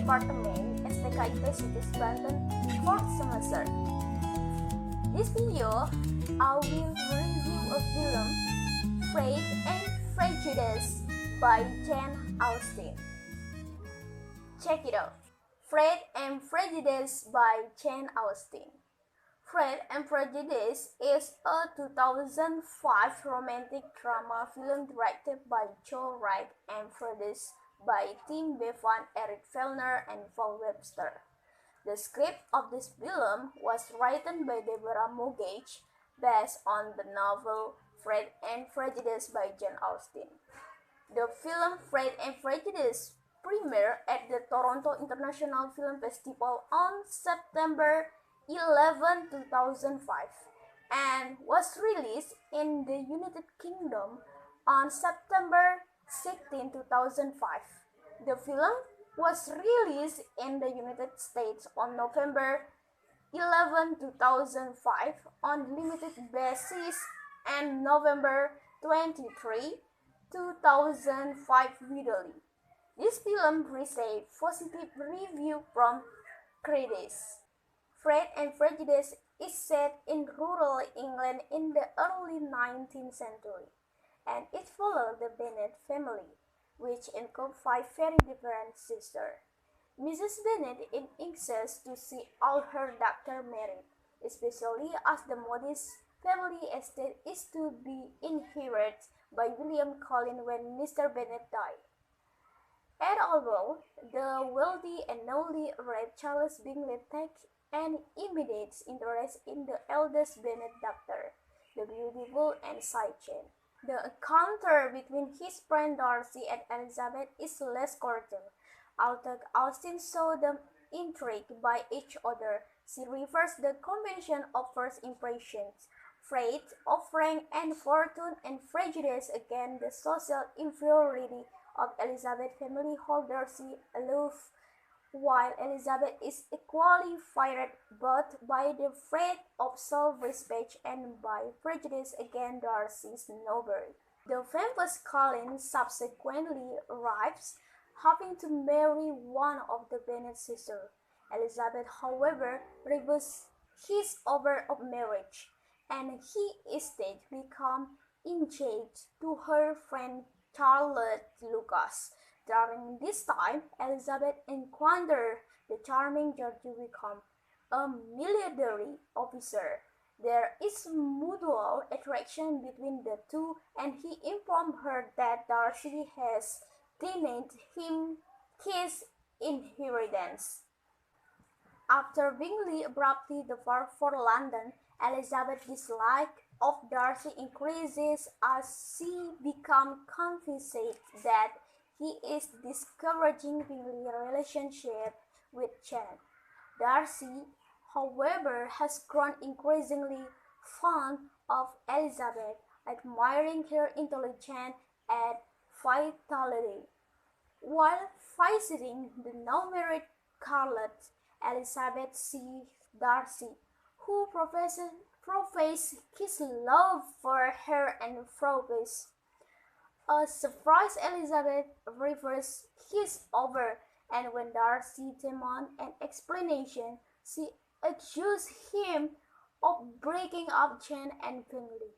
departemen STK IPS Banten 4th semester. This video, I will review a film, Pride and Prejudice by Jane Austen. Check it out. Pride and Prejudice by Jane Austen. Pride and Prejudice is a 2005 romantic drama film directed by Joe Wright and produced by Tim Bevan, Eric Fellner, and Paul Webster. The script of this film was written by Deborah Mogage, based on the novel Pride and Prejudice by Jane Austen. The film Pride and Prejudice premiered at the Toronto International Film Festival on September 11, 2005, and was released in the United Kingdom on September 16, 2005. The film was released in the United States on November 11, 2005 on limited basis and November 23, 2005 widely. This film received positive review from critics. Pride and Prejudice is set in rural England in the early 19th century, and it follows the Bennet family, which includes 5 very different sisters. Mrs. Bennet is anxious to see all her daughters married, especially as the modest family estate is to be inherited by William Collins when Mr. Bennet died. And although the wealthy and newly arrived Charles Bingley takes an immediate interest in the eldest Bennet daughter, the beautiful and shy Jane, the encounter between his friend Darcy and Elizabeth is less cordial. Although Austen saw them intrigued by each other, she reversed the convention of first impressions, afraid of rank and fortune and prejudice against the social inferiority of Elizabeth's family hold Darcy aloof, while Elizabeth is equally fired both by the dread of self-respect and by prejudice against Darcy's nobility. The famous Collins subsequently arrives, hoping to marry one of the Bennet sisters. Elizabeth, however, refuses his offer of marriage, and he instead becomes engaged to her friend Charlotte Lucas. During this time, Elizabeth encounters the charming George Wickham, a military officer. There is mutual attraction between the two, and he informs her that Darcy has denied him his inheritance. After Bingley abruptly departed for London, Elizabeth's dislike of Darcy increases as she becomes convinced that he is discouraging Bingley's relationship with Jane. Darcy, however, has grown increasingly fond of Elizabeth, admiring her intelligence and vitality. While visiting the now-married Charlotte, Elizabeth sees Darcy, who professes his love for her and proposes. Surprised, Elizabeth reverses his offer, and when Darcy demands an explanation, she accuses him of breaking up Jane and Bingley.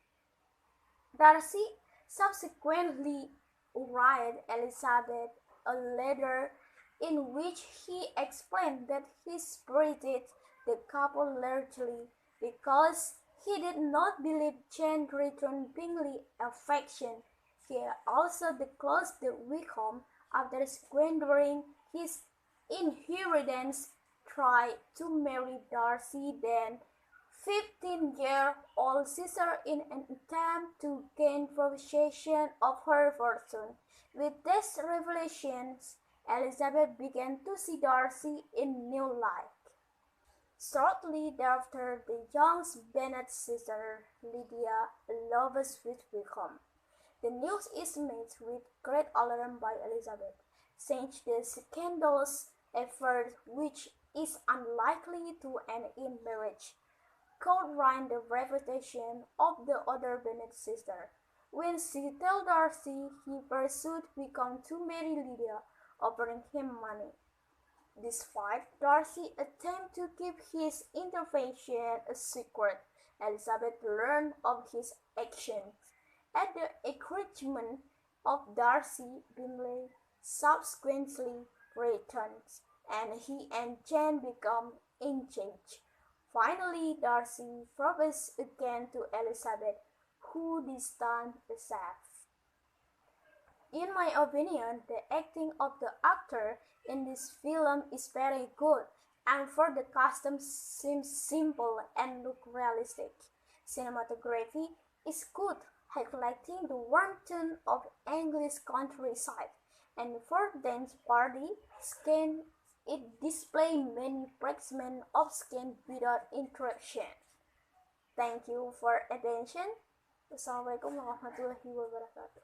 Darcy subsequently writes Elizabeth a letter in which he explained that he separated the couple largely because he did not believe Jane returned Bingley's affection. He also declares the Wickham, after squandering his inheritance, tried to marry Darcy, then 15-year-old sister, in an attempt to gain possession of her fortune. With these revelations, Elizabeth began to see Darcy in new light. Shortly thereafter, the young Bennet sister, Lydia, loves with Wickham. The news is met with great alarm by Elizabeth, since the scandalous effort, which is unlikely to end in marriage, could ruin the reputation of the other Bennet sister. When she told Darcy, he pursued Wickham to marry Lydia, offering him money. Despite Darcy's attempt to keep his intervention a secret, Elizabeth learned of his actions. At the encouragement of Darcy, Bingley subsequently returns, and he and Jane become engaged. Finally, Darcy proposes again to Elizabeth, who this time accepts. In my opinion, the acting of the actor in this film is very good, and for the costumes seems simple and look realistic. Cinematography is good, highlighting the warm tone of English countryside, and for dance party scan it display many fragments of skin without interruption. Thank you for attention. Wassalamualaikum warahmatullahi wabarakatuh.